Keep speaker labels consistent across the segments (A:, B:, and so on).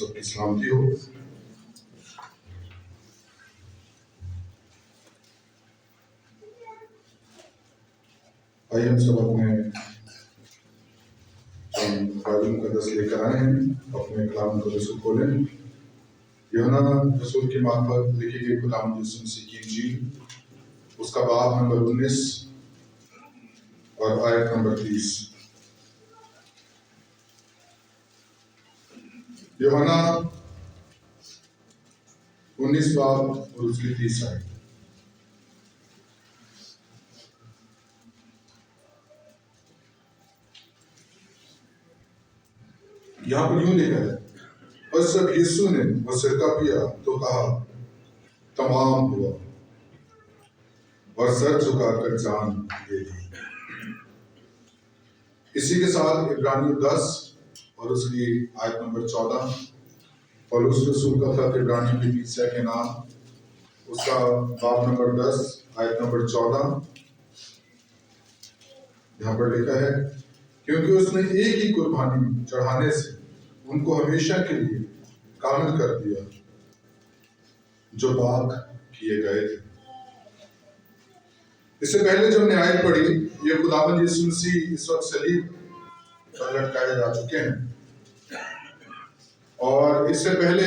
A: سب کی سلامتی ہو۔ آئیے ہم سب اپنے بائبل مقدس لے کر آئے ہیں، اپنے کلام مقدس کو کھولیں۔ یوحنا رسول کی معرفت لکھی گئی خداوند یسوع مسیح کی انجیل، اس کا باب نمبر 19 اور آیت نمبر 30۔ یوحنا 19 باب اور اس کی 30 آیت۔ یہاں پر یوں لکھا ہے، بس جب یسوع نے وہ سرکہ پیا تو کہا تمام ہوا، اور سر جھکا کر جان دے دی۔ اسی کے ساتھ عبرانیوں 10 اور اس کی آیت نمبر 14، پولس رسول کا خط عبرانیوں کی کلیسیا کے نام، اس کا باب نمبر 10 آیت نمبر 14، یہاں پر لکھا ہے، کیونکہ اس نے ایک ہی قربانی چڑھانے سے ان کو ہمیشہ کے لیے کامل کر دیا جو پاک کیے گئے تھے۔ اس سے پہلے جو ہم نے آیت پڑھی، یہ خداوند یسوع مسیح اس وقت صلیب پر لٹکائے جا چکے ہیں، اور اس سے پہلے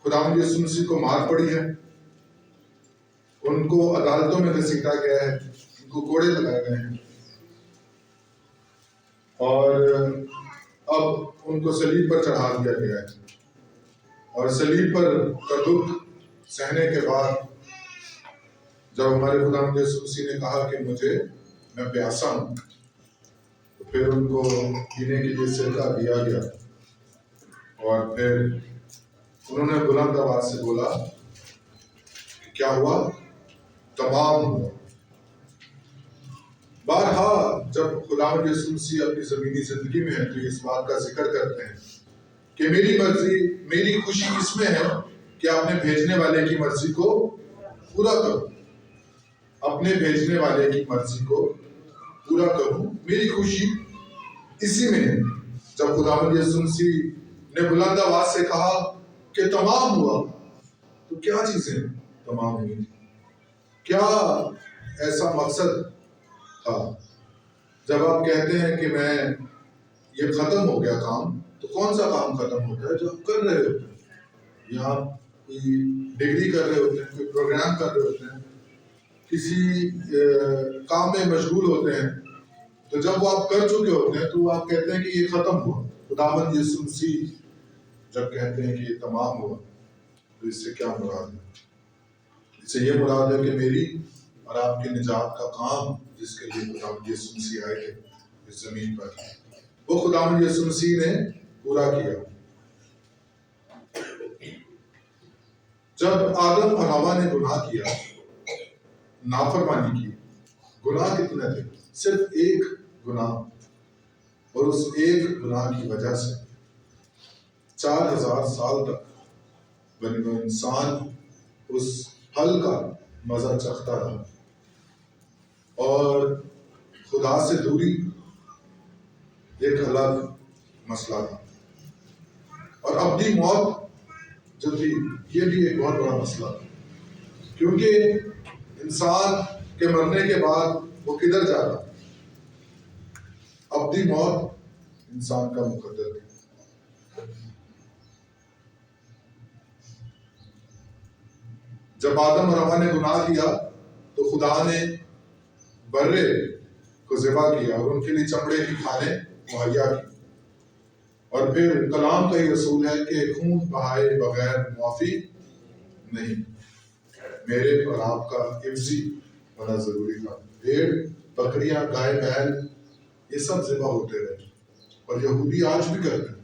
A: خداوند یسوع مسیح کو مار پڑی ہے، ان کو عدالتوں میں گھسیٹا گیا ہے، ان کو کوڑے لگائے گئے ہیں، اور اب ان کو صلیب پر چڑھا دیا گیا ہے۔ اور صلیب پر کا دکھ سہنے کے بعد جب ہمارے خداوند یسوع مسیح نے کہا کہ میں پیاسا ہوں، تو پھر ان کو پینے کے لیے سرکہ دیا گیا، اور پھر انہوں نے بلند آواز سے بولا کہ کیا ہوا؟ تمام ہوا۔ بارہا جب خداوند یسوع مسیح اپنی زمینی زندگی میں ہے تو اس بات کا ذکر کرتے ہیں کہ میری مرضی، میری خوشی اس میں ہے کہ اپنے بھیجنے والے کی مرضی کو پورا کروں، اپنے بھیجنے والے کی مرضی کو پورا کروں، میری خوشی اسی میں ہے۔ جب خداوند یسوع مسیح نے بلند آواز سے کہا کہ تمام ہوا، تو کیا چیزیں تمام ہوئی؟ کیا ایسا مقصد تھا؟ جب آپ کہتے ہیں کہ یہ ختم ہو گیا کام، تو کون سا کام ختم ہوتا ہے؟ جو آپ کر رہے ہوتے ہیں، یا کوئی ڈگری کر رہے ہوتے ہیں، کوئی پروگرام کر رہے ہوتے ہیں، کسی کام میں مشغول ہوتے ہیں، تو جب وہ آپ کر چکے ہوتے ہیں تو آپ کہتے ہیں کہ یہ ختم ہوا۔ خداوند یسوع مسیح جب کہتے ہیں کہ یہ تمام ہوا، تو اس سے کیا مراد ہے؟ اس سے یہ مراد ہے کہ میری اور آپ کی نجات کا کام جس کے لیے خداوند یسوع مسیح آئے تھے اس زمین پر، وہ خداوند یسوع مسیح نے پورا کیا۔ جب آدم اور حوا نے گناہ کیا، نافرمانی کی، گناہ کتنے تھے؟ صرف ایک گناہ، اور اس ایک گناہ کی وجہ سے 4000 سال تک بنی نوع انسان اس پھل کا مزہ چکھتا رہا، اور خدا سے دوری ایک الگ مسئلہ تھا، اور ابدی موت جو تھی یہ بھی ایک بہت بڑا مسئلہ تھا، کیونکہ انسان کے مرنے کے بعد وہ کدھر جاتا؟ ابدی موت انسان کا مقدر ہے۔ جب آدم اور حوا نے گناہ کیا تو خدا نے برے کو ذبح کیا اور ان کے لیے چمڑے کی کھالیں مہیا کی، اور پھر کلام کا ہی اصول ہے کہ خون بہائے بغیر معافی نہیں۔ میرے اور آپ کا حفظی ہونا ضروری تھا۔ بھیڑ، بکریاں، گائے، بیل، یہ سب ذبح ہوتے رہے، اور یہودی آج بھی کرتے ہیں،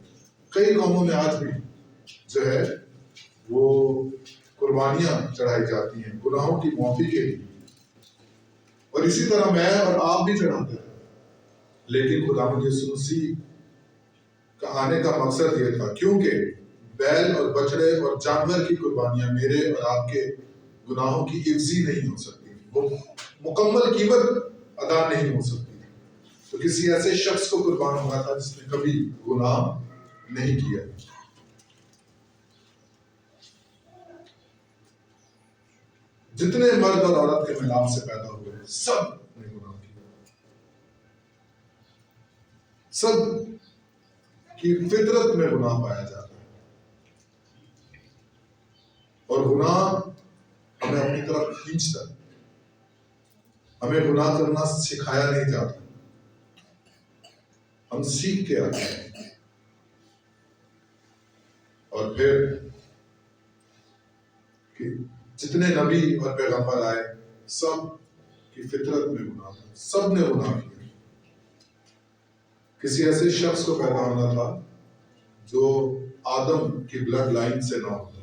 A: کئی قوموں میں آج بھی جو ہے وہ قربانیاں چڑھائی جاتی ہیں گناہوں کی معافی کے لیے، اور اسی طرح میں اور آپ بھی چڑھاتے ہیں۔ لیکن خداوند یسوع مسیح کا آنے کا مقصد یہ تھا، کیونکہ بیل اور بچڑے اور جانور کی قربانیاں میرے اور آپ کے گناہوں کی عوضی نہیں ہو سکتی، وہ مکمل قیمت ادا نہیں ہو سکتی، تو کسی ایسے شخص کو قربان ہونا تھا جس نے کبھی گناہ نہیں کیا. جتنے مرد اور عورت کے ملاپ سے پیدا ہوئے سب نے گناہ کیا. سب کی فطرت میں گناہ پایا جاتا ہے، اور گناہ ہمیں اپنی طرف کھینچتا ہے. ہمیں گناہ کرنا سکھایا نہیں جاتا، ہم سیکھ کے آتے ہیں. اور پھر کہ جتنے نبی اور پیغمبر آئے سب کی فطرت میں گناہ تھا، سب نے گناہ کیا. کسی ایسے شخص کو پیدا ہونا تھا جو آدم کی بلڈ لائن سے نہ ہوتا،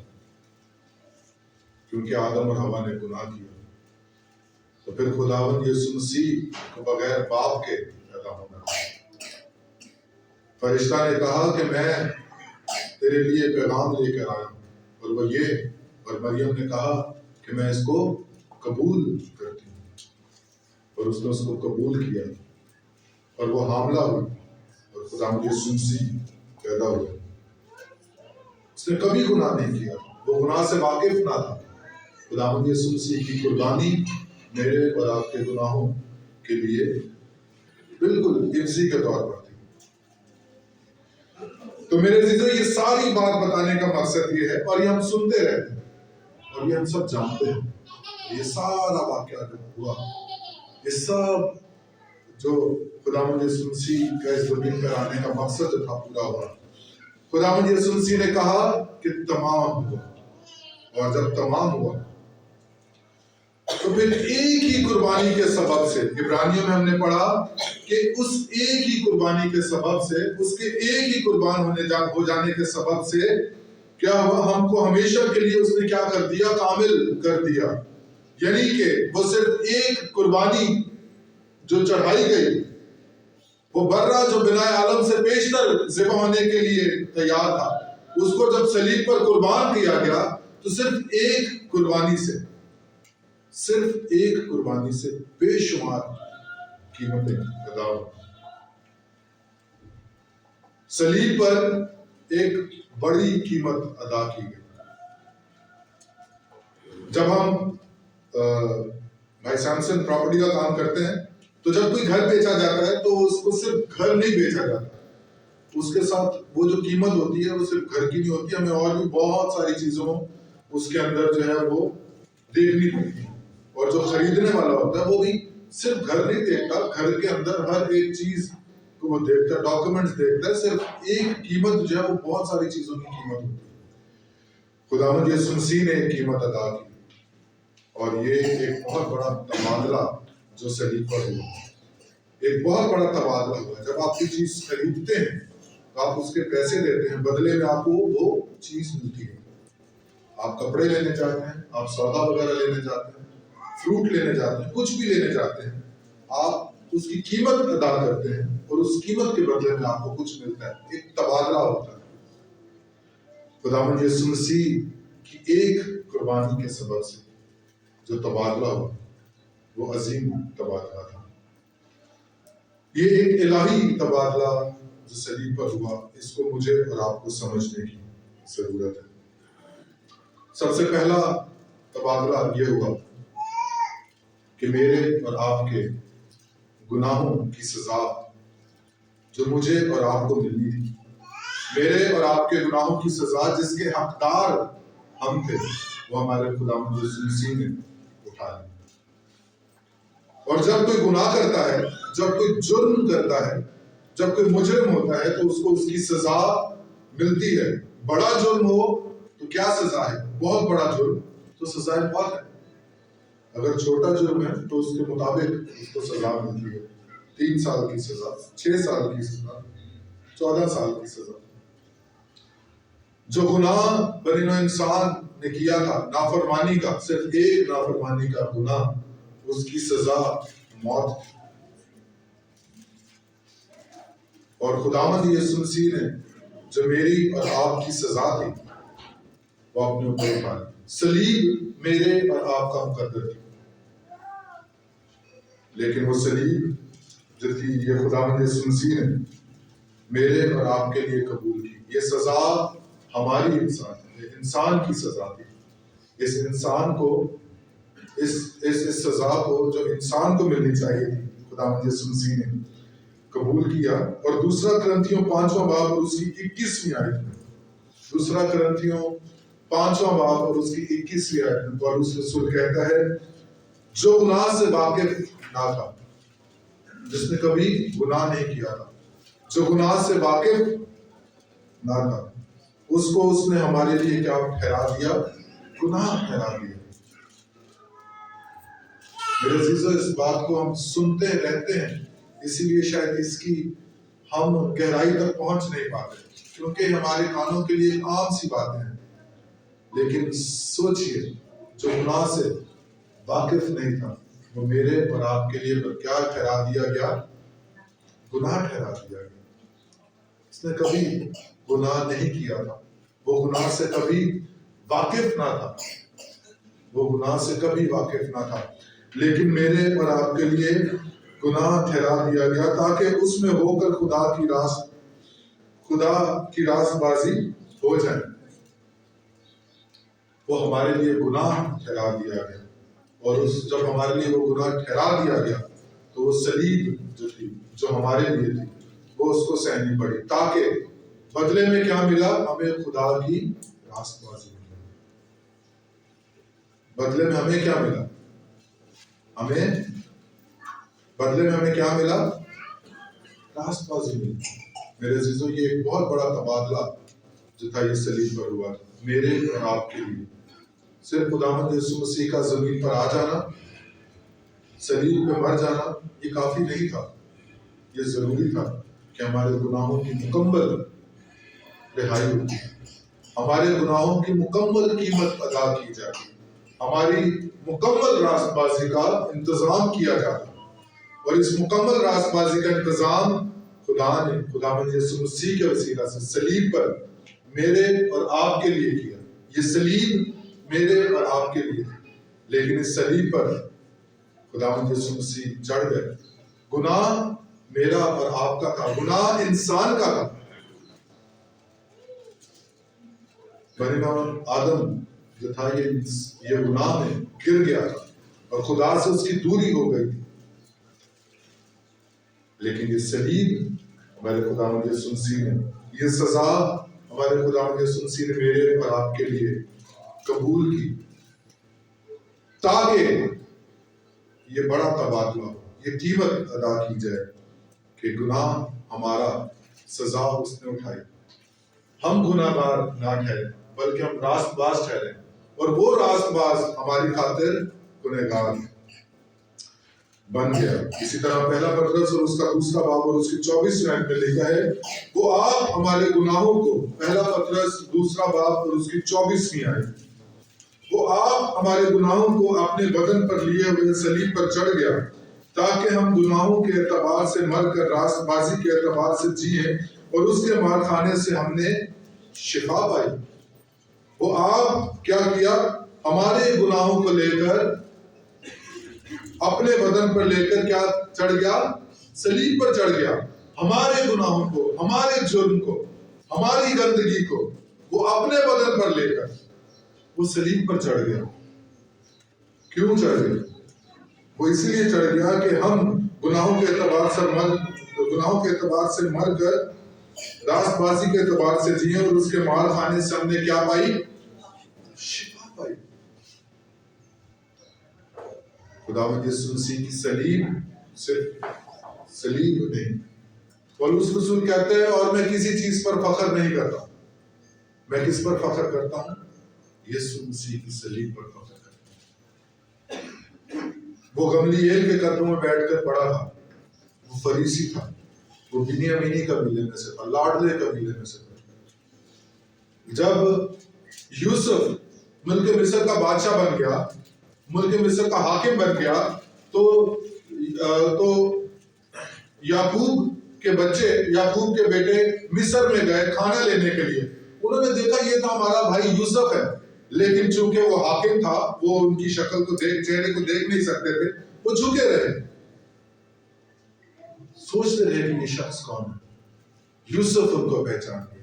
A: کیونکہ آدم اور حوا نے گناہ کیا. تو پھر خداوند یسوع مسیح کو بغیر باپ کے پیدا ہونا تھا. فرشتہ نے کہا کہ میں تیرے لیے پیغام لے کر آیا ہوں، اور وہ یہ، اور مریم نے کہا کہ میں اس کو قبول کرتی ہوں، اور اس نے اس کو قبول کیا، اور وہ حاملہ ہوئی، اور خداوند یسوع مسیح پیدا ہوئے. اس نے کبھی گناہ نہیں کیا، وہ گناہ سے واقف نہ تھا. خداوند یسوع مسیح کی قربانی میرے اور آپ کے گناہوں کے لیے بالکل عوضی کے طور پر تھی. تو میرے عزیزو، یہ ساری بات بتانے کا مقصد یہ ہے، اور یہ ہم سنتے رہتے ہیں اور یہ ہم سب جانتے ہیں، یہ سارا واقعہ جو ہوا، یہ سب جو خداوند یسوع مسیح کا اس زمین پر آنے کا مقصد جو تھا پورا ہوا. خداوند یسوع مسیح نے کہا کہ تمام ہوا، اور جب تمام ہوا تو پھر ایک ہی قربانی کے سبب سے، عبرانیوں میں ہم نے پڑھا کہ اس ایک ہی قربانی کے سبب سے، اس کے ایک ہی قربان ہو جانے کے سبب سے کیا ہوا، ہم کو ہمیشہ کے لیے اس نے کیا کر دیا، کامل کر دیا. یعنی کہ وہ صرف ایک قربانی جو چڑھائی گئی، وہ برہ جو بنائے عالم سے بیشتر ذبح ہونے کے لیے تیار تھا، اس کو جب صلیب پر قربان کیا گیا تو صرف ایک قربانی سے بے شمار قیمتیں ادا ہوئی. صلیب پر ایک بڑی قیمت ادا کی گئی. جب ہم بھائی سیمسن پراپرٹی کا کام کرتے ہیں تو جب کوئی گھر بیچا جاتا ہے تو اس کو صرف گھر نہیں بیچا جاتا، اس کے ساتھ وہ جو قیمت ہوتی ہے وہ صرف گھر کی نہیں ہوتی، ہمیں اور بھی بہت ساری چیزوں اس کے اندر جو ہے وہ دیکھنی پڑتی ہے. اور جو خریدنے والا ہوتا ہے وہ بھی صرف گھر نہیں دیکھتا، گھر کے اندر ہر ایک چیز کو وہ دیکھتا ہے، ڈاکومنٹس دیکھتا ہے. صرف ایک قیمت جو ہے وہ بہت ساری چیزوں کی قیمت ہوتی ہے. خداوند یسوع مسیح نے ایک قیمت ادا کی، اور یہ ایک بہت بڑا تبادلہ جو صلیب پر ہوا، ایک بہت بڑا تبادلہ ہوا. جب آپ کوئی چیز خریدتے ہیں تو آپ اس کے پیسے دیتے ہیں، بدلے میں آپ کو وہ چیز ملتی ہے. آپ کپڑے لینے جاتے ہیں، آپ سودا وغیرہ لینے جاتے ہیں، فروٹ لینے جاتے ہیں، کچھ بھی لینے جاتے ہیں، آپ اس کی قیمت ادا کرتے ہیں، اور اس قیمت کے بدلے میں آپ کو کچھ ملتا ہے. ایک تبادلہ ہوتا ہے. خداوند یسوع مسیح کی ایک قربانی کے سبب سے جو تبادلہ ہوا وہ عظیم تبادلہ تھا. یہ ایک الہی تبادلہ جو صلیب پر ہوا، اس کو مجھے اور آپ کو سمجھنے کی ضرورت ہے. سب سے پہلا تبادلہ یہ ہوا کہ میرے اور آپ کے گناہوں کی سزا جو مجھے اور آپ کو ملنی تھی، میرے اور آپ کے گناہوں کی سزا جس کے حقدار ہم تھے، وہ ہمارے خداوند یسوع مسیح نے اٹھا لی. اور جب کوئی گناہ کرتا ہے، جب کوئی جرم کرتا ہے، جب کوئی مجرم ہوتا ہے تو اس کو اس کی سزا ملتی ہے. بڑا جرم ہو تو کیا سزا ہے، بہت بڑا جرم تو سزا بہت ہے. اگر چھوٹا جرم ہے تو اس کے مطابق اس کو سزا ملتی ہے، 3 سال کی سزا، 6 سال کی سزا، 14 سال کی سزا. جو گناہ بنی نوع انسان نے کیا تھا، نافرمانی کا، صرف ایک نافرمانی کا گناہ، اس کی سزا موت تھی. اور خداوند یسوع مسیح نے جو میری اور آپ کی سزا تھی وہ اپنے اوپر اٹھا لی. صلیب میرے اور آپ کا مقدر تھی، لیکن وہ صلیب جو تھی یہ خداوند یسوع مسیح نے میرے اور آپ کے لیے قبول کی. یہ سزا ہماری انسان کی سزا تھی. اس انسان کو اس سزا کو جو انسان کو ملنی چاہیے تھی خداوند یسوع مسیح نے قبول کیا. اور دوسرا کرنتھیوں 5واں باب اور اس کی 21ویں آیت میں، دوسرا کرنتھیوں 5واں باب اور اس کی 21ویں آیت میں پولس رسول کہتا ہے جو گناہ سے واقف نہ تھا، جس نے کبھی گناہ نہیں کیا تھا، جو گناہ سے واقف نہ تھا، اس کو اس نے ہمارے لیے کیا ٹھہرا دیا؟ گناہ ٹھہرا دیا. میرے عزیزو، اس بات کو ہم سنتے رہتے ہیں، اسی لیے شاید اس کی ہم گہرائی تک پہنچ نہیں پاتے، کیونکہ ہمارے کانوں کے لیے عام سی باتیں ہیں. لیکن سوچئے، جو گناہ سے واقف نہیں تھا وہ میرے اور آپ کے لیے کیا ٹھہرا دیا گیا؟ گناہ ٹھہرا دیا گیا. اس نے کبھی گناہ نہیں کیا تھا، وہ گناہ سے کبھی واقف نہ تھا، وہ گناہ سے کبھی واقف نہ تھا، لیکن میرے اور آپ کے لیے گناہ ٹھہرا دیا گیا تاکہ اس میں ہو کر خدا کی راست بازی ہو جائے. وہ ہمارے لیے گناہ ٹھہرا دیا گیا، اور جب ہمارے لیے وہ گناہ ٹھہرا دیا گیا تو وہ صلیب جو تھی، جو ہمارے لیے تھی، وہ اس کو سہنی پڑی، تاکہ بدلے میں کیا ملا؟ ہمیں خدا کی راست بازی ملی. بدلے میں ہمیں کیا ملا؟ بدلے میں ہمیں کیا ملا؟ راست بازی ملی. میرے عزیزو، یہ ایک بہت بڑا تبادلہ جو تھا یہ صلیب پر ہوا تھا میرے اور آپ کے لیے. صرف خداوند یسوع مسیح کا زمین پر آ جانا، صلیب پہ مر جانا، یہ کافی نہیں تھا. یہ ضروری تھا کہ ہمارے گناہوں کی مکمل رہائی ہوتی، ہمارے گناہوں کی مکمل قیمت ادا کی جاتی، ہماری مکمل راست بازی کا انتظام کیا جاتا. اور اس مکمل راست بازی کا انتظام خدا نے خداوند یسوع مسیح کے وسیلہ سے صلیب پر میرے اور آپ کے لیے کیا. یہ صلیب میرے اور آپ کے لیے تھی، لیکن اس صلیب پر خداوند یسوع مسیح چڑھ گئے. گناہ میرا اور آپ کا تھا، گناہ انسان کا تھا. بنی نوع آدم جو تھا یہ گناہ میں گر گیا تھا اور خدا سے اس کی دوری ہو گئی تھی. لیکن یہ صلیب ہمارے خداوند یسوع مسیح نے، یہ سزا ہمارے خداوند یسوع مسیح نے میرے اور آپ کے لیے قبول کی، تاکہ یہ بڑا تبادلہ، یہ قیمت ادا کی جائے کہ گناہ ہمارا سزا اس نے اٹھائی. ہم گناہ گار نہ ٹھہرے بلکہ ہم راست باز ٹھہرے، اور وہ راست باز ہماری خاطر گنہگار بن گیا. اسی طرح پہلا پترس اور اس کا دوسرا باب اور اس کی 24ویں آیت میں لکھا ہے وہ آپ ہمارے گناہوں کو، پہلا پترس دوسرا باب اور اس کی 24ویں آیت، وہ آپ ہمارے گناہوں کو اپنے بدن پر لیے ہوئے صلیب پر چڑھ گیا تاکہ ہم گناہوں کے اعتبار سے مر کر راست بازی کے اعتبار سے جیئیں، اور اس کے مار کھانے سے ہم نے شفا پائی. وہ آپ کیا کیا؟ ہمارے گناہوں کو لے کر اپنے بدن پر لے کر کیا چڑھ گیا؟ صلیب پر چڑھ گیا. ہمارے گناہوں کو، ہمارے جرم کو، ہماری گندگی کو وہ اپنے بدن پر لے کر وہ صلیب پر چڑھ گیا. کیوں چڑھ گیا؟ وہ اس لیے چڑھ گیا کہ ہم گناہوں کے اعتبار سے مر کر راست بازی کے اعتبار سے جیے، اور اس کے مار کھانے سے ہم نے کیا پائی؟ شفا پائی. خداوند یسوع مسیح کی صلیب صرف صلیب نہیں. پولس رسول کہتے ہیں اور میں کسی چیز پر فخر نہیں کرتا. میں کس پر فخر کرتا ہوں؟ یسوع مسیح کی صلیب پر فخر کرتا ہوں. وہ گملییل کے قدموں میں بیٹھ کر پڑھا تھا، وہ فریسی تھا، وہ بنیامینی قبیلے میں سے تھا، لاڈلے قبیلے میں سے تھا. جب یوسف ملک مصر کا بادشاہ بن گیا، ملک مصر کا حاکم بن گیا، تو یعقوب کے بچے، یعقوب کے بیٹے مصر میں گئے کھانا لینے کے لیے. انہوں نے دیکھا یہ تو ہمارا بھائی یوسف ہے، لیکن چونکہ وہ حاکم تھا، وہ ان کی شکل کو چہرے کو دیکھ نہیں سکتے تھے، وہ جھکے رہے، سوچتے رہے کہ یہ شخص کون ہے. یوسف ان کو پہچان گیا.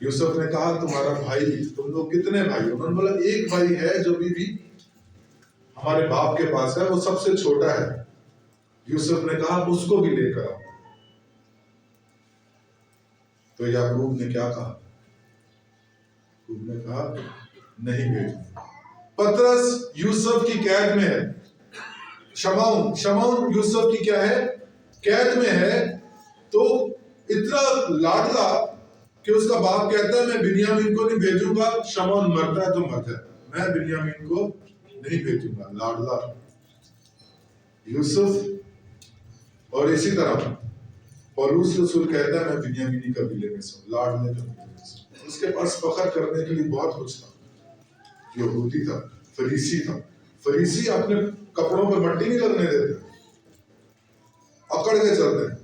A: یوسف نے کہا تمہارا بھائی، تم لوگ کتنے بھائی؟ انہوں نے بولا ایک بھائی ہے جو بھی ہمارے باپ کے پاس ہے، وہ سب سے چھوٹا ہے۔ یوسف نے کہا اس کو بھی لے کر آؤ۔ تو یعقوب نے کیا کہا؟ یعقوب نے کہا نہیں بھیجوں۔ پطرس یوسف کی قید میں ہے، شمعون یوسف کی کیا ہے؟ قید میں ہے۔ تو اتنا لاڈلا کہ اس کا باپ کہتا ہے میں بنیامین کو نہیں بھیجوں گا، شمعون مرتا ہے تو مر جائے، میں بنیامین کو نہیں بھیجوں گا۔ لاڈلا یوسف۔ اور اسی طرح پولس رسول کہتا ہے میں بنیامینی قبیلے میں سے ہوں، لاڈلے قبیلے میں سے ہوں۔ اس کے پاس فخر کرنے کے لیے بہت کچھ تھا۔ یہودی تھا، فریسی تھا۔ فریسی اپنے کپڑوں پہ مٹی نہیں لگنے دیتے، اکڑ کے چلتے ہیں۔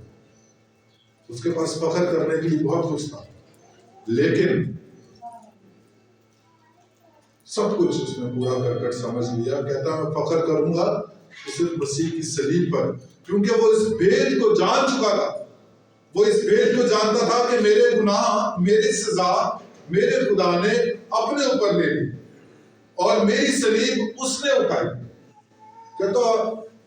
A: اس کے پاس فخر کرنے کے لیے بہت کچھ تھا، لیکن سب کچھ اس نے پورا کر کر سمجھ لیا۔ کہتا میں فخر کروں گا صرف مسیح کی صلیب پر، کیونکہ وہ اس بھید کو جان چکا تھا۔ وہ اس بھید کو جانتا تھا کہ میرے گناہ، میری سزا میرے خدا نے اپنے اوپر لے لی اور میری صلیب اس نے اٹھائی۔ کہتا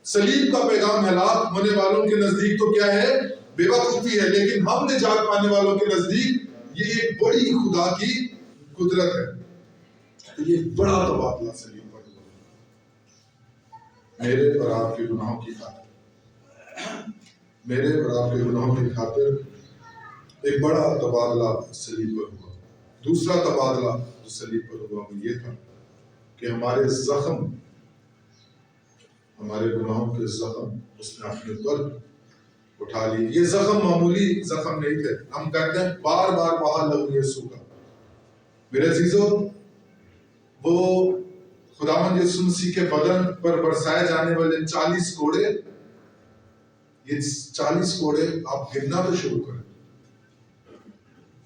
A: صلیب کا پیغام ہلاک ہونے والوں کے نزدیک تو کیا ہے؟ بے وقوفی ہے، لیکن ہم نجات پانے والوں کے نزدیک یہ ایک بڑی خدا کی قدرت ہے۔ یہ بڑا تبادلہ صلیب پر ہوا میرے اور آپ کے گناہوں کی خاطر، میرے اور آپ کے گناہوں کی خاطر ایک بڑا تبادلہ صلیب پر ہوا۔ دوسرا تبادلہ جو صلیب پر ہوا وہ یہ تھا کہ ہمارے زخم، ہمارے گناہوں کے زخم اس نے اپنے پر اٹھا لی۔ یہ زخم معمولی زخم نہیں تھے۔ ہم کہتے ہیں بار بار بہا لہو یسوع کا۔ میرے عزیزو، وہ خداوند یسوع مسیح کے بدن پر برسائے جانے والے 40 کوڑے، یہ 40 کوڑے آپ گننا تو شروع کریں،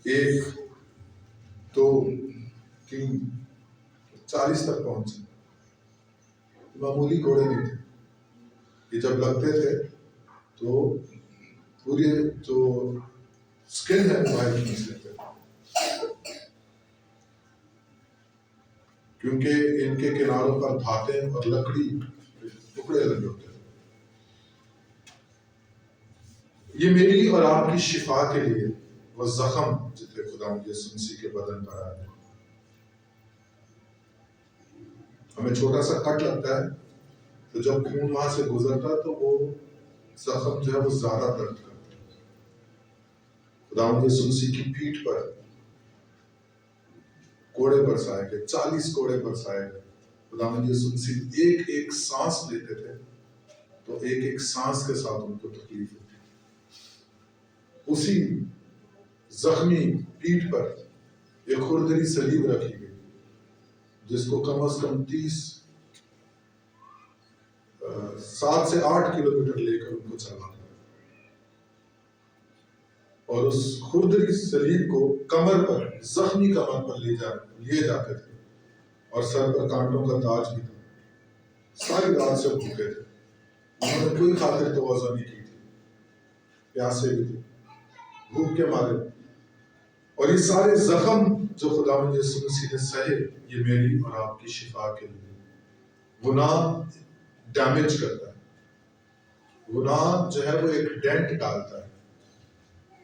A: 1 2 3 40 تک پہنچے۔ معمولی کوڑے نہیں تھے۔ یہ جب لگتے تھے تو پوری جو سکن ہے باہر کھینچ لیتے تھے، کیونکہ ان کے کناروں پر دھاتیں اور لکڑی ٹکڑے لگے ہوتے ہیں۔ یہ میری اور آپ کی شفا کے لیے وہ زخم جتنے خداوند یسوع مسیح کے بدن پر آئے۔ ہمیں چھوٹا سا کٹ لگتا ہے تو جب خون وہاں سے گزرتا ہے تو وہ زخم جو ہے وہ زیادہ درد کرتا ہے۔ خداوند یسوع مسیح کی پیٹھ پر کوڑے برسائے گئے، 40 کوڑے برسائے گئے۔ خداوند یسوع مسیح ایک ایک سانس لیتے تھے تو ایک ایک سانس کے ساتھ ان کو تکلیف ہوتی۔ اسی زخمی پیٹھ پر ایک خردری صلیب رکھی گئی جس کو کم از کم 7 سے 8 کلومیٹر لے کر ان کو چلنا تھا، اور اس خردری صلیب کو کمر پر، زخمی کمر پر لیے جاتے تھے، اور سر پر کانٹوں کا تاج بھی تھا۔ ساری رات سے بھوکے تھے، انہوں نے کوئی خاطر تواضع نہیں کی تھی، پیاسے بھی تھے، بھوک کے مارے۔ اور یہ سارے زخم جو خداوند یسوع مسیح نے سہے، یہ میری اور آپ کی شفا کے لیے۔ گناہ ڈیمیج کرتا ہے، گناہ جو ہے وہ ایک ڈینٹ ڈالتا ہے،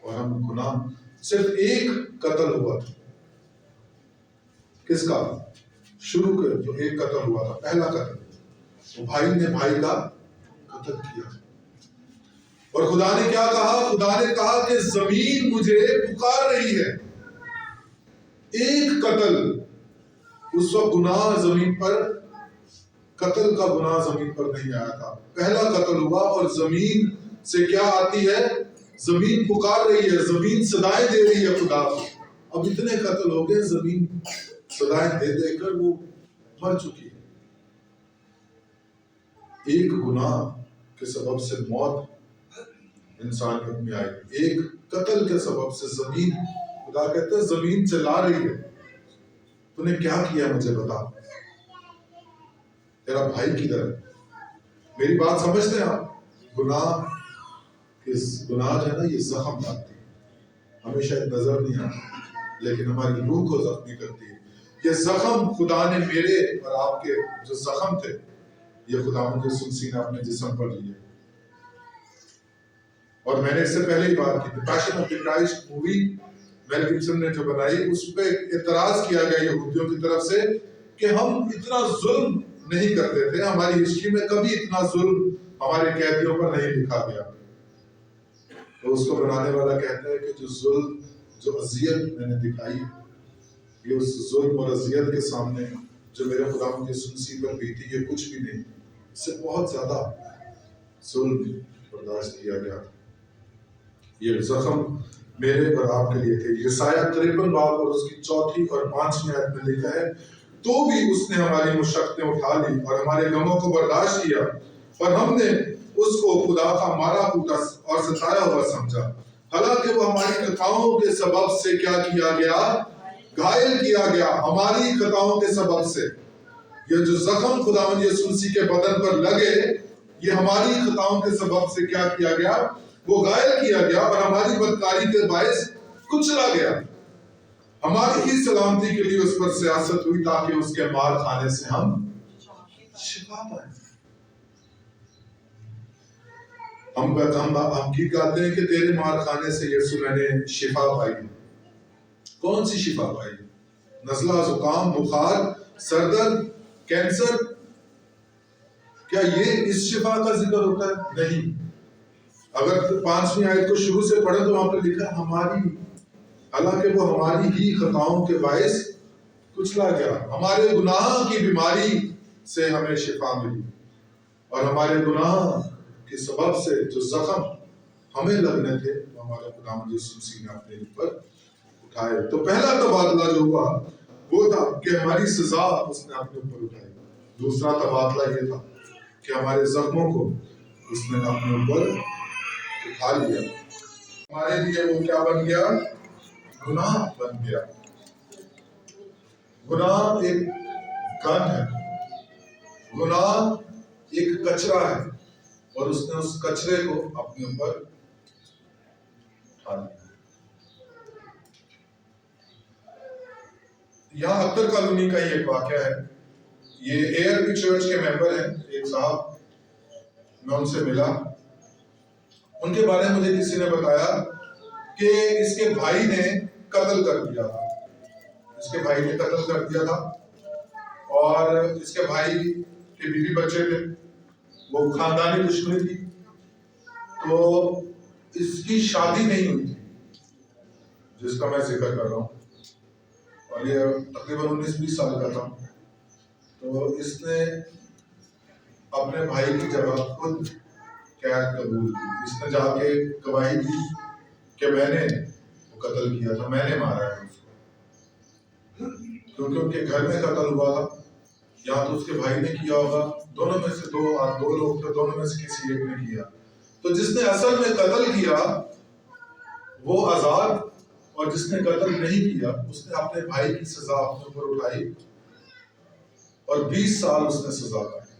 A: اور ہم گناہ، صرف ایک قتل ہوا تھا، کس کا؟ شروع کے جو ایک قتل ہوا تھا، پہلا قتل، وہ بھائی نے بھائی کا قتل کیا۔ اور خدا نے کیا کہا؟ خدا نے کہا کہ زمین مجھے پکار رہی ہے۔ ایک قتل، اس وقت گناہ زمین پر، قتل کا گناہ زمین پر نہیں آیا تھا، پہلا قتل ہوا، اور زمین سے کیا آتی ہے؟ زمین پکار رہی ہے، زمین صدائیں دے رہی ہے خدا کو۔ اب اتنے قتل ہو گئے، زمین صدائیں دے دے کر وہ مر چکی ہے۔ ایک گناہ کے سبب سے موت انسانیت میں آئی، ایک قتل کے سبب سے زمین، خدا کہتے ہیں زمین چلا رہی ہے، تو نے کیا کیا مجھے بتا، تیرا بھائی کدھر ہے؟ میری بات سمجھتے ہیں آپ؟ گناہ جو ہے نا، یہ زخم ڈالتی ہے، ہمیں شاید نظر نہیں آتا، لیکن ہماری روح کو زخمی کرتی ہے. یہ زخم خدا نے میرے اور آپ کے جو زخم تھے یہ خداوند یسوع مسیح نے اپنے جسم پر لیے. اور میں نے اس سے پہلے ہی بات کی تھی، Passion of the Christ movie Mel Gibson نے جو بنائی اس پہ اعتراض کیا گیا یہودیوں کی طرف سے کہ ہم اتنا ظلم نہیں کرتے تھے، ہماری ہسٹری میں کبھی اتنا ظلم ہمارے قیدیوں پر نہیں لکھا گیا. تو اس کو بنانے والا کہتا ہے کہ جو ظلم جو اذیت میں نے دکھائی یہ اس ظلم اور اذیت کے سامنے جو میرے خداوند یسوع مسیح پر بیتی یہ کچھ بھی نہیں. اس سے بہت زیادہ ظلم برداشت کیا گیا. یہ زخم میرے اور آپ کے لیے تھے. یسایہ 53 باب اور اس کی 4 اور 5 آیت میں لکھا ہے، تو بھی اس نے ہماری مشقتیں اٹھا لی اور ہمارے غموں کو برداشت کیا، اور ہم نے اس کو خدا کا مارا کوٹا اور ستایا ہوا سمجھا. حالانکہ وہ ہماری خطاؤں کے سبب سے کیا کیا گیا؟ گھائل کیا گیا. ہماری خطاؤں کے سبب سے یہ جو زخم خداوند یسوع مسیح کے بدن پر لگے یہ ہماری خطاؤں کے سبب سے کیا کیا گیا؟ وہ گھائل کیا گیا اور ہماری بدکاری کے باعث کچلا گیا. ہماری ہی سلامتی کے لیے اس پر سیاست ہوئی تاکہ اس کے مار کھانے سے ہم شفا پائیں. ہم گیت گاتے ہیں کہ تیرے مار کھانے سے یسوع میں نے شفا پائی. کون سی شفا پائی؟ نزلہ، زکام، بخار، سر درد، کینسر؟ کیا یہ اس شفا کا ذکر ہوتا ہے؟ نہیں. اگر 5ویں آیت کو شروع سے پڑھیں تو وہاں پہ لکھا ہے ہماری، حالانکہ وہ ہماری ہی خطاؤں کے باعث کچلا گیا. ہمارے گناہ کی بیماری سے ہمیں شفا ملی اور ہمارے گناہ کے سبب سے جو زخم ہمیں لگنے تھے وہ ہمارے خداوند یسوع مسیح نے اپنے اوپر اٹھائے. تو پہلا تبادلہ جو ہوا وہ تھا کہ ہماری سزا اس نے اپنے اوپر اٹھائی. دوسرا تبادلہ یہ تھا کہ ہمارے زخموں کو اس نے اپنے اوپر اٹھا لیا. ہمارے لیے وہ کیا بن گیا؟ گناہ بن گیا. گناہ ایک گن ہے، گناہ ایک کچرا ہے اور اس نے اس کچرے کو اپنے اوپر اٹھا لیا. یہاں اختر کالونی کا ایک واقعہ ہے. یہ ARP چرچ کے ممبر ہیں، ایک صاحب، میں ان سے ملا. ان کے بارے میں مجھے کسی نے بتایا کہ اس کے بھائی نے قتل کر دیا تھا. اس کے بھائی نے قتل کر دیا تھا اور اس کے بھائی کے بیوی بچے تھے. وہ خاندانی دشمنی تھی تو اس کی شادی نہیں ہوئی تھی جس کا میں ذکر کر رہا ہوں، اور یہ تقریباً 19-20 سال کا تھا. تو اس نے اپنے بھائی کی جگہ خود قید قبول کی. اس نے جا کے گواہی دی کہ میں نے وہ قتل کیا تھا، میں نے مارا ہے اس کو، کیونکہ ان کے گھر میں قتل ہوا تھا. یا تو اس کے بھائی نے کیا ہوگا، دونوں میں سے دو لوگ تھے، دونوں میں سے کسی ایک نے کیا. تو جس نے اصل میں قتل کیا وہ آزاد، اور جس نے قتل نہیں کیا اس نے اپنے بھائی کی سزا اپنے اوپر اٹھائی اور 20 سال اس نے سزا کاٹی.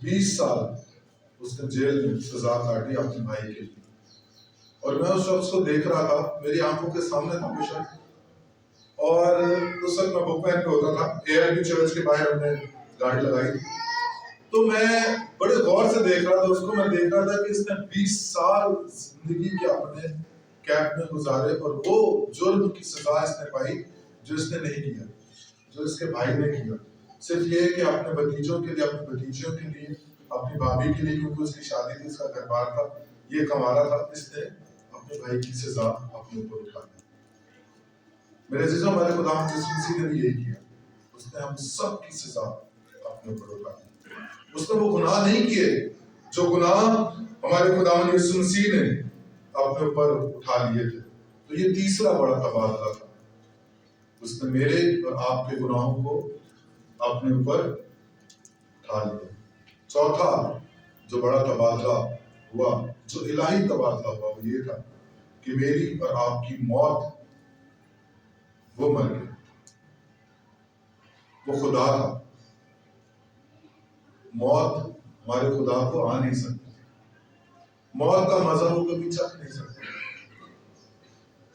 A: 20 سال اس نے جیل میں سزا کاٹی اپنے بھائی کے لیے. اور میں اس شخص کو دیکھ رہا تھا، میری آنکھوں کے سامنے تھا وہ شخص، اور اس وقت میں بک وین پہ ہوتا تھا. ARP چرچ کے باہر ہم نے گاڑی لگائی تھی. تو میں بڑے غور سے دیکھ رہا تھا اس کو. میں دیکھ رہا تھا کہ اس نے 20 سال زندگی کے اپنے کیمپ میں گزارے اور وہ جرم کی سزا اس نے پائی جو اس نے نہیں کیا، جو اس کے بھائی نے کیا. صرف یہ کہ اپنے بھتیجوں کے لیے، اپنے بھتیجوں کے لیے، اپنی بھابھی کے لیے، کیونکہ اس کی شادی تھی، اس کا گھر بار تھا، یہ کما رہا تھا، اس نے اپنے بھائی کی سزا اپنے اوپر اٹھا لی. میرے عزیزوں، ہمارے خداوند یسوع مسیح نے بھی یہی کیا. اس نے ہم سب کی سزا اپنے اوپر اٹھا لی. اس نے وہ گناہ نہیں کیے جو گناہ ہمارے خداوند یسوع مسیح نے اپنے اوپر اٹھا لیے تھے. تو یہ تیسرا بڑا تبادلہ تھا. اس نے میرے اور آپ کے گناہوں کو اپنے اوپر اٹھا لیا. چوتھا جو بڑا تبادلہ ہوا، جو الہی تبادلہ ہوا، وہ یہ تھا کہ میری اور آپ کی موت، وہ مر گیا. وہ خدا تھا. موت ہمارے خدا کو آ نہیں سکتی. موت کا مزہ وہ کبھی چکھ نہیں سکتے.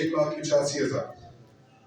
A: 1,85,000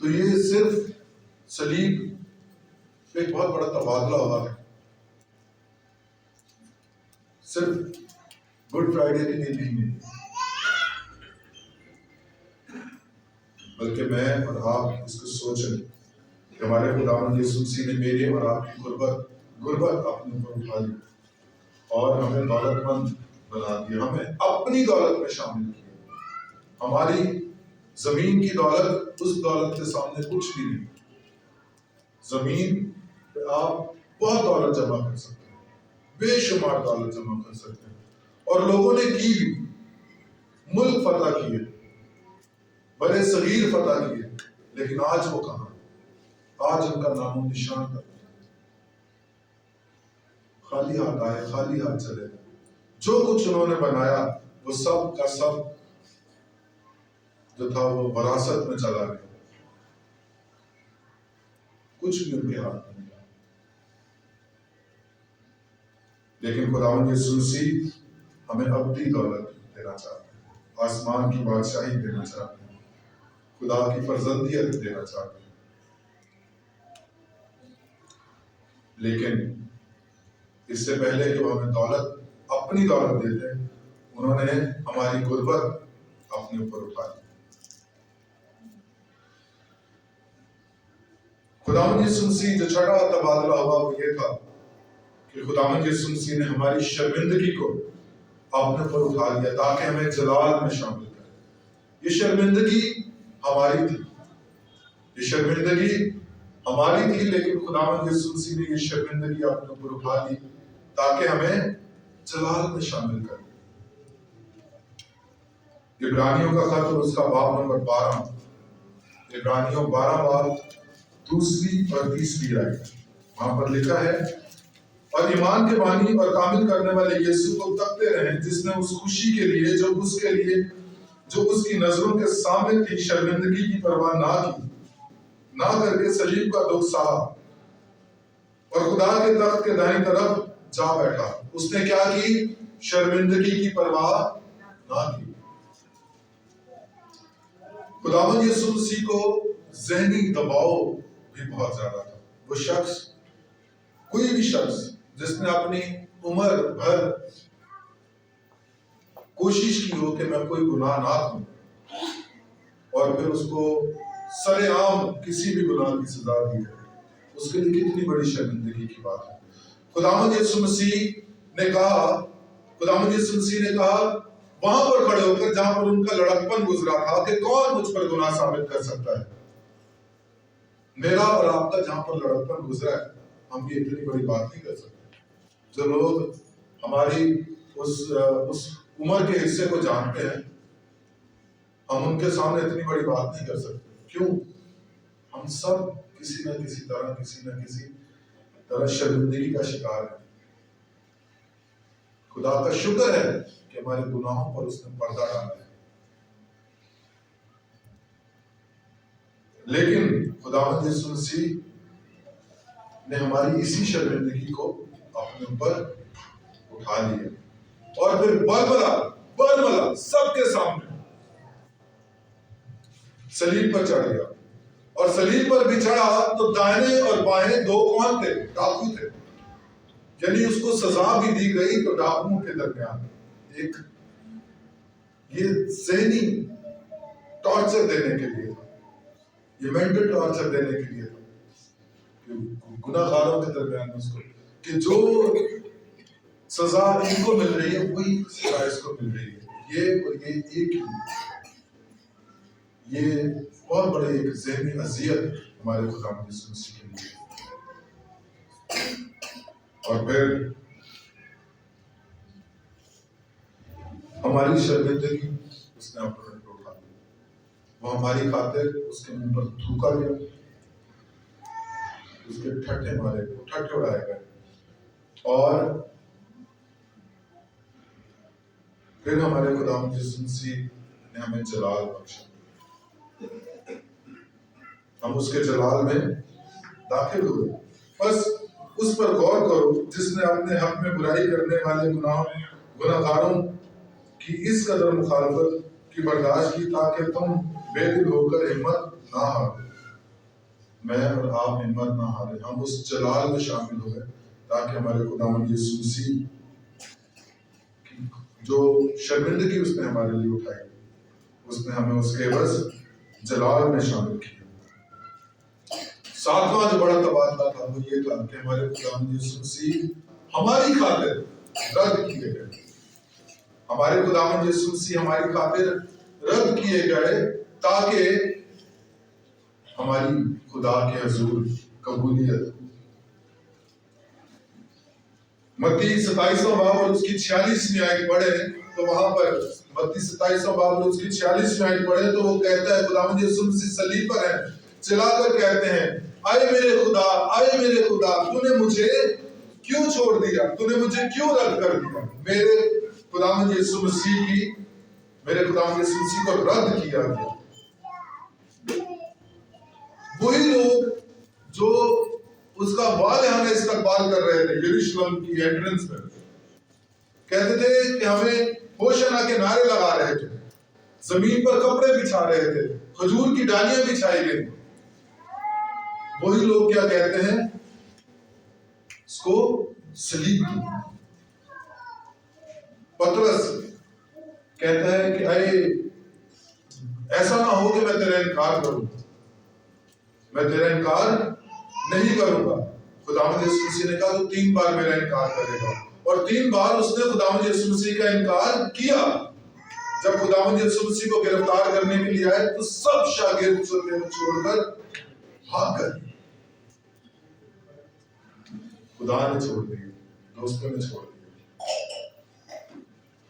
A: تو یہ صرف صلیب ایک بہت بڑا تبادلہ ہوا ہے، صرف گڈ فرائیڈے کے لیے نہیں ہے، بلکہ میں اور آپ اس کو سوچیں کہ ہمارے خداوند یسوع مسیح نے میرے اور آپ کی غربت اپنے اوپر اٹھا لی اور ہمیں دولت مند بنا دیا، ہمیں اپنی دولت میں شامل کیا۔ ہماری زمین کی دولت اس دولت کے سامنے کچھ بھی نہیں۔ زمین پہ آپ بہت دولت جمع کر سکتے ہیں، بے شمار دولت جمع کر سکتے ہیں، اور لوگوں نے کی بھی، ملک فتح کیے، بڑے صغیر فتح کیے، لیکن آج وہ کہاں؟ آج ان کا نام و نشان تک خالی ہاتھ آئے، خالی ہاتھ چلے گئے۔ جو کچھ انہوں نے بنایا وہ سب کا سب جو تھا وہ وراثت میں چلا گیا، کچھ بھی ان کے ہاتھ میں نہیں۔ لیکن خداوند یسوع مسیح ہمیں ابدی دولت دینا چاہتے ہیں، آسمان کی بادشاہی دینا چاہتے ہیں، خدا کی فرزندیت دینا چاہتے ہیں، لیکن اس سے پہلے کہ وہ ہمیں دولت، اپنی دولت دیتے ہیں، انہوں نے ہماری غربت اپنے اوپر اٹھا لی۔ خداوند یسوع مسیح جو چھٹا تبادلہ ہوا وہ یہ تھا کہ خداوند یسوع مسیح نے ہماری شرمندگی کو اپنے اوپر اٹھا لیا تاکہ ہمیں جلال میں شامل کرے۔ یہ شرمندگی ہماری تھی، یہ شرمندگی ہماری تھی، لیکن خداوند یسوع مسیح نے یہ شرمندگی اپنے اوپر اٹھا لی تاکہ ہمیں جلال میں شامل کرے۔ عبرانیوں کا خط اور اس کا باب نمبر 12، عبرانیوں 12 باب 2 اور 3 آیت، وہاں پر لکھا ہے، اور ایمان کے بانی اور کامل کرنے والے یسوع کو تکتے رہیں جس نے اس خوشی کے لیے جو اس کی نظروں کے سامنے تھی شرمندگی کی پرواہ نہ کر کے صلیب کا دکھ سہا اور خدا کے تخت کے دائیں طرف جا بیٹھا۔ اس نے کیا کی؟ شرمندگی کی پرواہ نہ کی۔ خداوند یسوع مسیح کو ذہنی دباؤ بھی بہت زیادہ تھا۔ وہ شخص، کوئی بھی شخص جس نے اپنی عمر بھر کوشش کی ہو کہ میں کوئی گناہ نہ کروں اور پھر اس کو سر عام کسی بھی گناہ کی سزا دی ہے، اس کے لیے کتنی بڑی شرمندگی کی بات ہے۔ خداوند یسوع مسیح نے کہا وہاں پر کھڑے ہو کر جہاں پر ان کا لڑکپن گزرا تھا کہ کون مجھ پر گناہ ثابت کر سکتا ہے؟ میرا اور آپ کا جہاں پر لڑکپن گزرا ہے، ہم یہ اتنی بڑی بات نہیں کر سکتے۔ جو لوگ ہماری اس عمر کے حصے کو جانتے ہیں، ہم ان کے سامنے اتنی بڑی بات نہیں کر سکتے۔ کیوں؟ ہم سب کسی نہ کسی طرح شرمندگی کا شکار ہیں۔ خدا کا شکر ہے کہ ہمارے گناہوں پر اس نے پردہ ڈالا ہے، لیکن خداوند یسوع مسیح نے ہماری اسی شرمندگی کو اپنے اوپر اٹھا لیا اور پھر برملا سب کے سامنے صلیب پر چڑھ گیا، اور صلیب پر بھی چڑھا تو دائیں اور بائیں دو کون تھے؟ ڈاکو تھے۔ یعنی اس کو سزا بھی دی گئی تو ڈاکوؤں کے درمیان ایک یہ ذہنی ٹارچر دینے کے لیے تھا، یہ مینٹل ٹارچر دینے کے لیے تھا، گناہ گاروں کے درمیان اس کو کہ جو سزا ان کو مل رہی ہے وہی سزا اس کو مل رہی ہے، یہ اور یہ ایک ہی، یہ بہت بڑے ایک ذہنی اذیت ہمارے خداوند یسوع مسیح کے لیے۔ اور پھر ہماری شرمندگی اس نے اپنے پر اٹھا لی، وہ ہماری خاطر اس کے منہ پر تھوکا گیا، اس کے ٹھٹھے مارے گئے، ٹھٹھے اڑائے گئے، اور پھر ہمارے خداوند یسوع مسیح نے ہمیں جلال بخشا۔ ہم اس کے جلال میں داخل ہوئے۔ بس اس پر غور کرو جس نے اپنے حق میں برائی کرنے والے گناہ گاروں کی اس قدر مخالفت کی برداشت کی تاکہ تم بے دل ہو کر ہمت نہ ہارو۔ میں اور آپ ہمت نہ ہارے، ہم اس جلال میں شامل ہو گئے تاکہ ہمارے خداوند یسوع مسیح جو شرمندگی اس نے ہمارے لیے اٹھائی، اس نے ہمیں اس کے عوض جلال میں شامل کیا۔ ساتواں جو بڑا تبادلہ تھا وہ یہ تھا کہ ہمارے خداوند یسوع مسیح ہماری خاطر رد کیے گئے۔ ہمارے خداوند یسوع مسیح ہماری خاطر رد کیے گئے تاکہ ہماری خدا کے حضور قبولیت۔ متی 27واں باب اور اس کی 46ویں آیت پڑھے تو وہاں پر متی 27واں باب اور اس کی 46ویں آیت پڑھے تو وہ کہتا ہے خداوند یسوع مسیح صلیب پر ہے، چلا کر کہتے ہیں اے میرے خدا، اے میرے خدا، تو نے مجھے کیوں چھوڑ دیا، تو نے مجھے کیوں رد کر دیا۔ میرے خداوند یسوع مسیح کو رد کیا گیا۔ وہی لوگ جو اس کا والہانہ استقبال کر رہے تھے یروشلم کی انٹرنس میں، کہتے تھے کہ ہمیں ہوشنا کے نعرے لگا رہے تھے، زمین پر کپڑے بچھا رہے تھے، کھجور کی ڈالیاں بچھائی گئی۔ وہی لوگ کیا کہتے ہیں؟ اس کو صلیب کی۔ پطرس کہتا ہے کہ اے ایسا نہ ہو کہ میں تیرا انکار کروں، میں تیرا انکار نہیں کروں گا۔ خداوند یسوع مسیح نے کہا تو 3 بار میرا انکار کرے گا، اور 3 بار اس نے خداوند یسوع مسیح کا انکار کیا۔ جب خداوند یسوع مسیح کو گرفتار کرنے کے لیے آئے تو سب شاگرد چھوڑ کر بھاگ گئے۔ خدا نے چھوڑ دیا، دوستوں نے چھوڑ دیا،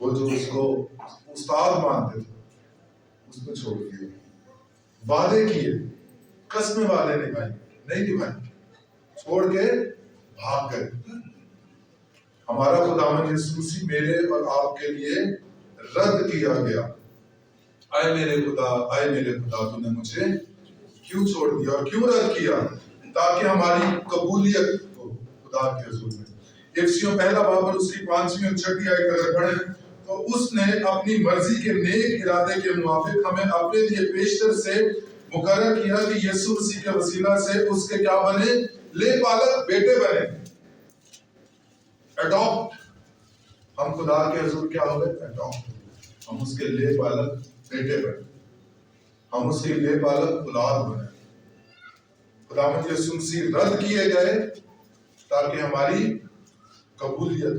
A: وہ جو اس کو استاد مانتے تھے اس نے چھوڑ دیا۔ وعدے کیے، قسمیں وعدے نہیں نبھائی، چھوڑ کے بھاگ گئے۔ ہمارا خداوند یسوع مسیح میرے اور آپ کے لیے رد کیا گیا۔ اے میرے خدا، اے میرے خدا، تو نے مجھے کیوں چھوڑ دیا اور کیوں رد کیا؟ تاکہ ہماری قبولیت ہو خدا کے حضور میں۔ افسیوں پہلا باب اور اس کی 5ویں اور 6ٹھی آیت اگر پڑھیں تو اس نے اپنی مرضی کے نیک ارادے کے موافق ہمیں اپنے لیے پیشتر سے مقرر کیا کہ یسوع مسیح کے وسیلہ سے اس کے کیا بنے؟ لے پالک بیٹے بنے، اڈاپٹ۔ ہم خدا کے حضور کیا ہو گئے؟ اڈاپٹ۔ ہم اس کے لے پالک بیٹے بنے، ہم اس کے لے پالک اولاد بنے۔ خداوند یسوع مسیح رد کیے گئے تاکہ ہماری قبولیت۔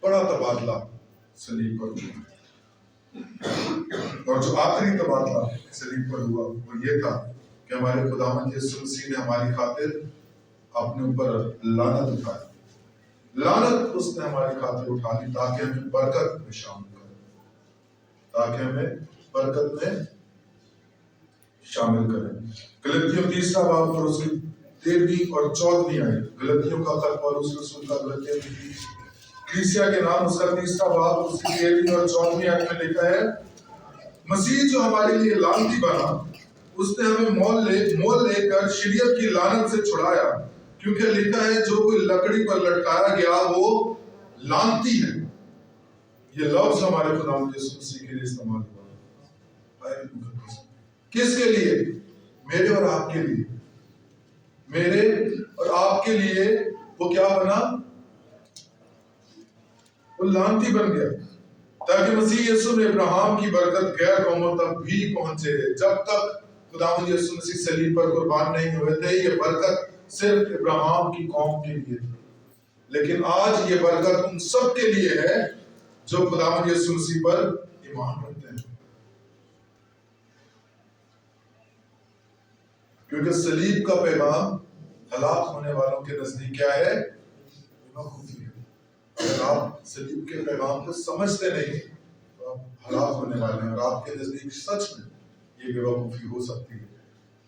A: بڑا تبادلہ صلیب پر ہوا، اور جو آخری تبادلہ صلیب پر ہوا وہ یہ تھا کہ ہمارے خداوند یسوع مسیح نے ہماری خاطر اپنے اوپر لعنت اٹھائی۔ لعنت اس نے ہماری خاطر اٹھا لی تاکہ ہمیں برکت میں شامل کرے، تاکہ ہمیں برکت میں شامل کریں۔ گلتیوں 3 باب اور اس کی 13ویں اور 14ویں آیت، گلتیوں کا خط پولس رسول کا گلتیوں کی کلیسیا کے نام اس کا 3 باب اس کی 13ویں اور 14ویں آیت میں لکھا ہے مسیح جو ہمارے لیے لعنتی بنا، اس نے ہمیں مول لے کر شریعت کی لعنت سے چھڑایا، کیونکہ لکھا ہے جو کوئی لکڑی پر لٹکایا گیا وہ لعنتی ہے۔ یہ لفظ ہمارے خداوند یسوع مسیح کے لیے استعمال ہوا ہے۔ کس کے لیے؟ میرے اور آپ کے لیے۔ میرے اور آپ کے لیے وہ کیا بنا؟ وہ لعنتی بن گیا، تاکہ مسیح یسوع میں ابراہیم کی برکت غیر قوموں تک بھی پہنچے۔ جب تک خداوند یسوع مسیح صلیب پر قربان نہیں ہوئے تھے یہ برکت صرف ابراہیم کی قوم کے لیے تھی، لیکن آج یہ برکت ان سب کے لیے ہے جو خداوند یسوع مسیح پر ایمان رکھتے ہیں۔ کیونکہ صلیب کا پیغام ہلاک ہونے والوں کے نزدیک کیا ہے؟ بیوقوفی ہے۔ اگر آپ صلیب کے پیغام کو سمجھتے نہیں تو آپ ہلاک ہونے والے ہیں، اور آپ کے نزدیک سچ میں یہ بیوقوفی ہو سکتی ہے۔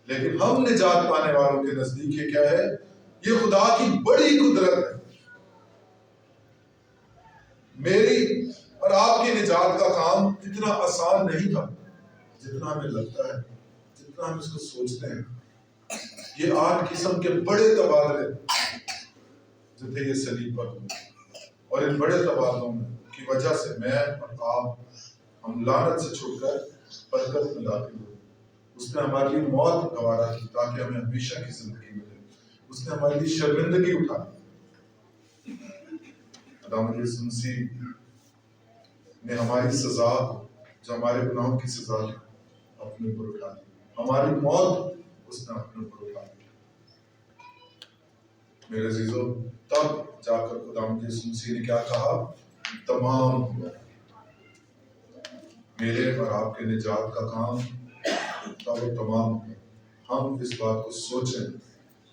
A: لیکن ہم نجات پانے والوں کے نزدیک یہ کیا ہے؟ یہ خدا کی بڑی قدرت ہے۔ میری اور آپ کی نجات کا کام اتنا آسان نہیں تھا جتنا ہمیں لگتا ہے، جتنا ہم اس کو سوچتے ہیں۔ یہ 8 قسم کے بڑے تبادلے جو تھے یہ صلیب پر ہوئے، اور ان بڑے تبادلوں کی وجہ سے میں اور آپ ہم لعنت سے چھوٹ کر برکت میں داخل ہوئے۔ اس نے ہمارے لیے موت گوارا کی تاکہ ہمیں ہمیشہ کی زندگی ملے. اس نے ہمارے لیے شرمندگی اٹھائی. خداوند یسوع مسیح نے ہماری سزا جو ہمارے گناہوں کی سزا اپنے اوپر اٹھا لی. ہماری موت اس نے اپنے اوپر اٹھا لی. میرے عزیزو تب جا کر خداوند یسوع مسیح نے کیا کہا؟ تمام ہوا. میرے اور آپ کے نجات کا کام تب تمام ہوا. ہم اس بات کو سوچیں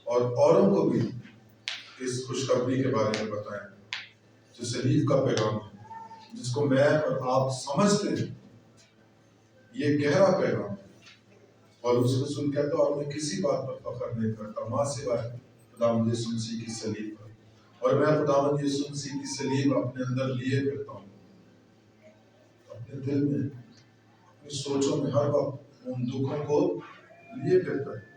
A: اور اوروں کو بھی اس خوشخبری کے بارے میں بتائیں جو صلیب کا پیغام ہے، جس کو میں اور آپ سمجھتے ہیں. یہ گہرا پیغام ہے. اور اس رسول کہتا ہوں میں کسی بات پر فخر نہیں کرتا ماں سوائے خداوند یسوع مسیح کی صلیب پر. اور میں خداوند یسوع مسیح کی صلیب اپنے اندر لیے پھرتا ہوں، اپنے دل میں، اپنی سوچوں میں ہر وقت ان دکھوں کو لیے پھرتا ہے.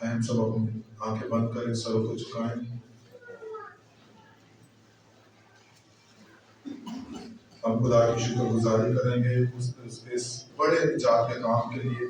A: ہم سب اپنی آنکھیں بند کریں، سروں کو جھکائیں. ہم خدا کی شکر گزاری کریں گے اس کے بڑے نجات کے کام کے لیے